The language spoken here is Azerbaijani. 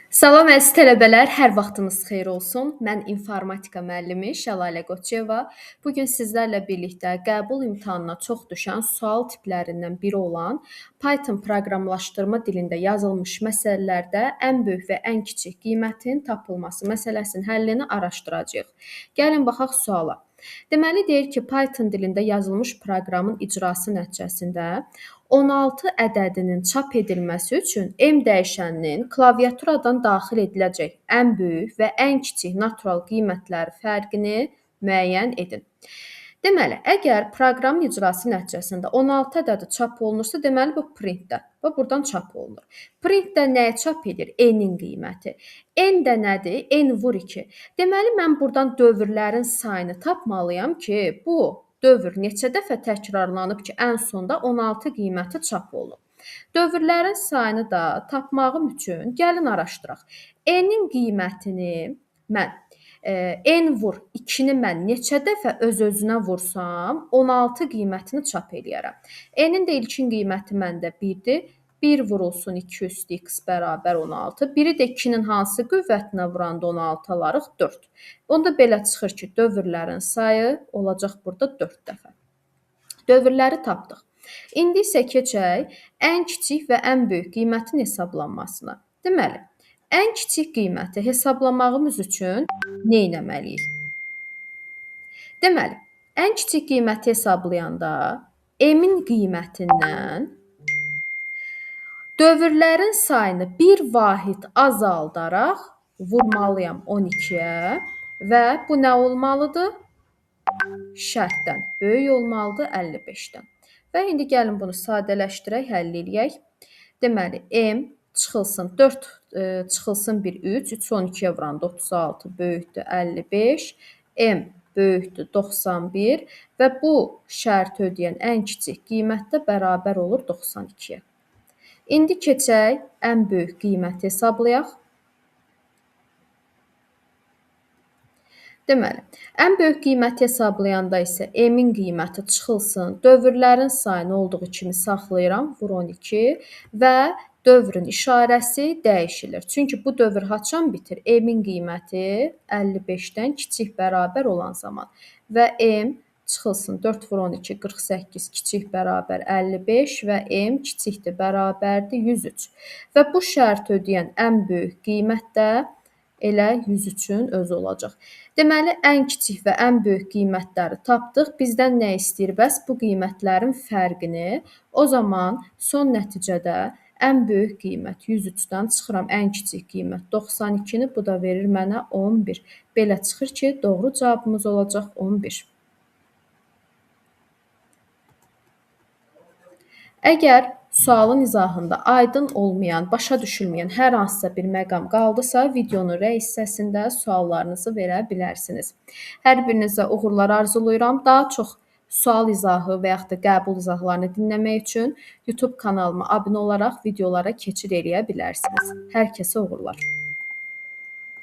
Salam əziz tələbələr, hər vaxtınız xeyir olsun. Mən informatika müəllimi Şəlalə Qoçuyeva. Bu gün sizlərlə birlikdə qəbul imtahanına çox düşən sual tiplərindən biri olan Python proqramlaşdırma dilində yazılmış məsələlərdə ən böyük və ən kiçik qiymətin tapılması məsələsinin həllini araşdıracağıq. Gəlin baxaq suala. Deməli deyir ki, Python dilində yazılmış proqramın icrası nəticəsində 16 ədədinin çap edilməsi üçün M dəyişəninin klaviaturadan daxil ediləcək ən böyük və ən kiçik natural qiymətləri fərqini müəyyən edin. Deməli, əgər proqramın icrası nəticəsində 16 ədədi çap olunursa, deməli bu printdə və buradan çap olunur. Printdə nəyi çap edir? N-in qiyməti. N də nədir? N vur 2. Deməli, mən buradan dövrlərin sayını tapmalıyam ki, bu dövr neçə dəfə təkrarlanıb ki, ən sonda 16 qiyməti çap olunub. Dövrlərin sayını da tapmağım üçün gəlin araşdıraq. N-in qiymətini mən N vur 2-ni mən neçə dəfə öz-özünə vursam, 16 qiymətini çap eləyərəm. N-in də ilkin qiyməti məndə 1-dir. 1 vurulsun 2 üstü x bərabər 16. Biri də 2-nin hansı qüvvətinə vuranda 16 alarıq? 4. Onda belə çıxır ki, dövrlərin sayı olacaq burada 4 dəfə. Dövrləri tapdıq. İndi isə keçək ən kiçik və ən böyük qiymətin hesablanmasına. Deməli, ən kiçik qiyməti hesablamağımız üçün nə etməliyik? Deməli, ən kiçik qiyməti hesablayanda M-in qiymətindən dövrlərin sayını bir vahid azaldaraq vurmalıyam 12-yə və bu nə olmalıdır? Şərtdən böyük olmalıdır 55-dən. Və indi gəlin bunu sadələşdirək, həll eləyək. Deməli, M çıxılsın 4 çıxılsın 1 3, 3 12-yə vuranda 36 böyükdür 55, M böyükdür 91 və bu şərti ödəyən ən kiçik qiymət də bərabər olur 92-yə. İndi keçək ən böyük qiyməti hesablayaq. Deməli, ən böyük qiyməti hesablayanda isə M-in qiyməti çıxılsın, dövrlərin sayını olduğu kimi saxlayıram, vur 12 və dövrün işarəsi dəyişilir. Çünki bu dövr haçan bitir? M-in qiyməti 55-dən kiçik bərabər olan zaman və M çıxılsın 4 vur 12 48 kiçik bərabər 55 və M kiçikdir bərabərdir 103. Və bu şərti ödəyən ən böyük qiymət də elə 103-ün özü olacaq. Deməli, ən kiçik və ən böyük qiymətləri tapdıq. Bizdən nə istəyir? Bəs bu qiymətlərin fərqini. O zaman son nəticədə ən böyük qiymət 103-dən çıxıram. Ən kiçik qiymət 92-ni, bu da verir mənə 11. Belə çıxır ki, doğru cavabımız olacaq 11. Əgər sualın izahında aydın olmayan, başa düşülməyən hər hansısa bir məqam qaldısa, videonun rəy hissəsində suallarınızı verə bilərsiniz. Hər birinizə uğurlar arzulayıram. Daha çox sual izahı və yaxud da qəbul izahlarını dinləmək üçün YouTube kanalıma abunə olaraq videolara keçid eləyə bilərsiniz. Hər kəsə uğurlar.